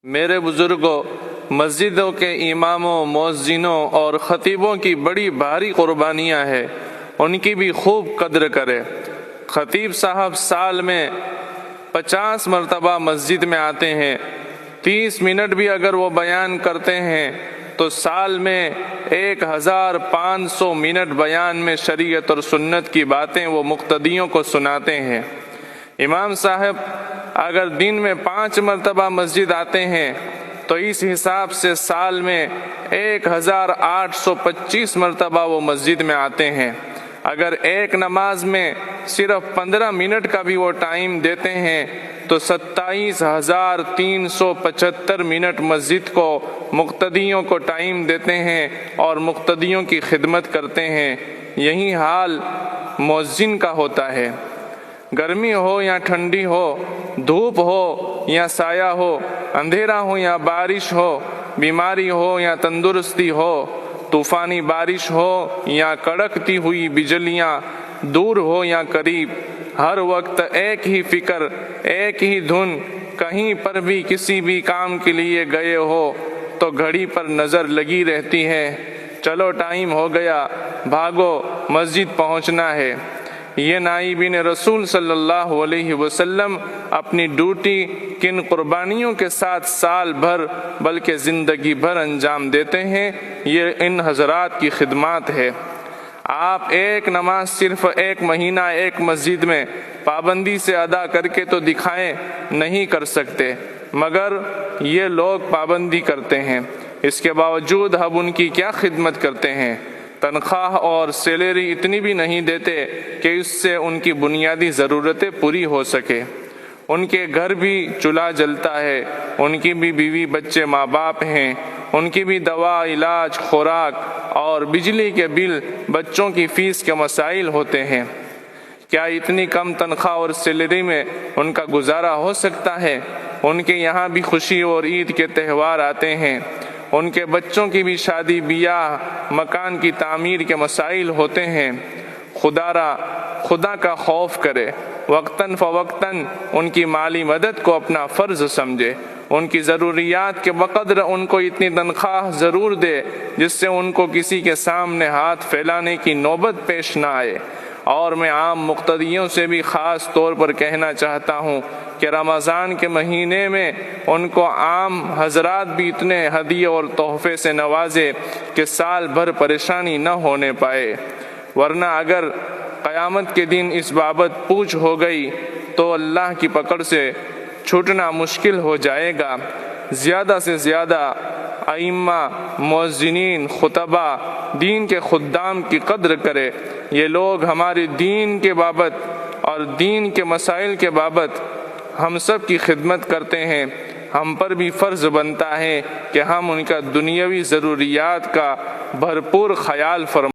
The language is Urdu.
میرے بزرگوں، مسجدوں کے اماموں، مؤذنوں اور خطیبوں کی بڑی بھاری قربانیاں ہیں، ان کی بھی خوب قدر کرے۔ خطیب صاحب سال میں 50 مرتبہ مسجد میں آتے ہیں، 30 منٹ بھی اگر وہ بیان کرتے ہیں تو سال میں 1500 منٹ بیان میں شریعت اور سنت کی باتیں وہ مقتدیوں کو سناتے ہیں۔ امام صاحب اگر دن میں 5 مرتبہ مسجد آتے ہیں تو اس حساب سے سال میں 1825 مرتبہ وہ مسجد میں آتے ہیں۔ اگر ایک نماز میں صرف 15 منٹ کا بھی وہ ٹائم دیتے ہیں تو 27,375 منٹ مسجد کو مقتدیوں کو ٹائم دیتے ہیں اور مقتدیوں کی خدمت کرتے ہیں۔ یہی حال مؤذن کا ہوتا ہے۔ گرمی ہو یا ٹھنڈی ہو، دھوپ ہو یا سایہ ہو، اندھیرا ہو یا بارش ہو، بیماری ہو یا تندرستی ہو، طوفانی بارش ہو یا کڑکتی ہوئی بجلیاں، دور ہو یا قریب، ہر وقت ایک ہی فکر، ایک ہی دھن، کہیں پر بھی کسی بھی کام کے لیے گئے ہو تو گھڑی پر نظر لگی رہتی ہے، چلو ٹائم ہو گیا، بھاگو مسجد پہنچنا ہے۔ یہ نائبین رسول صلی اللہ علیہ وسلم اپنی ڈیوٹی کن قربانیوں کے ساتھ سال بھر بلکہ زندگی بھر انجام دیتے ہیں، یہ ان حضرات کی خدمات ہے۔ آپ ایک نماز صرف ایک مہینہ ایک مسجد میں پابندی سے ادا کر کے تو دکھائیں، نہیں کر سکتے، مگر یہ لوگ پابندی کرتے ہیں۔ اس کے باوجود ہم ان کی کیا خدمت کرتے ہیں؟ تنخواہ اور سیلری اتنی بھی نہیں دیتے کہ اس سے ان کی بنیادی ضرورتیں پوری ہو سکے۔ ان کے گھر بھی چولہا جلتا ہے، ان کی بھی بیوی بچے ماں باپ ہیں، ان کی بھی دوا، علاج، خوراک اور بجلی کے بل، بچوں کی فیس کے مسائل ہوتے ہیں۔ کیا اتنی کم تنخواہ اور سیلری میں ان کا گزارا ہو سکتا ہے؟ ان کے یہاں بھی خوشی اور عید کے تہوار آتے ہیں، ان کے بچوں کی بھی شادی بیاہ، مکان کی تعمیر کے مسائل ہوتے ہیں۔ خدا کا خوف کرے، وقتاً فوقتاً ان کی مالی مدد کو اپنا فرض سمجھے، ان کی ضروریات کے بقدر ان کو اتنی تنخواہ ضرور دے جس سے ان کو کسی کے سامنے ہاتھ پھیلانے کی نوبت پیش نہ آئے۔ اور میں عام مقتدیوں سے بھی خاص طور پر کہنا چاہتا ہوں کہ رمضان کے مہینے میں ان کو عام حضرات بھی اتنے ہدیے اور تحفے سے نوازے کہ سال بھر پریشانی نہ ہونے پائے، ورنہ اگر قیامت کے دن اس بابت پوچھ ہو گئی تو اللہ کی پکڑ سے چھوٹنا مشکل ہو جائے گا۔ زیادہ سے زیادہ ائمہ، مؤذنین، خطبہ، دین کے خدام کی قدر کرے۔ یہ لوگ ہمارے دین کے بابت اور دین کے مسائل کے بابت ہم سب کی خدمت کرتے ہیں۔ ہم پر بھی فرض بنتا ہے کہ ہم ان کا دنیاوی ضروریات کا بھرپور خیال فرمائیں۔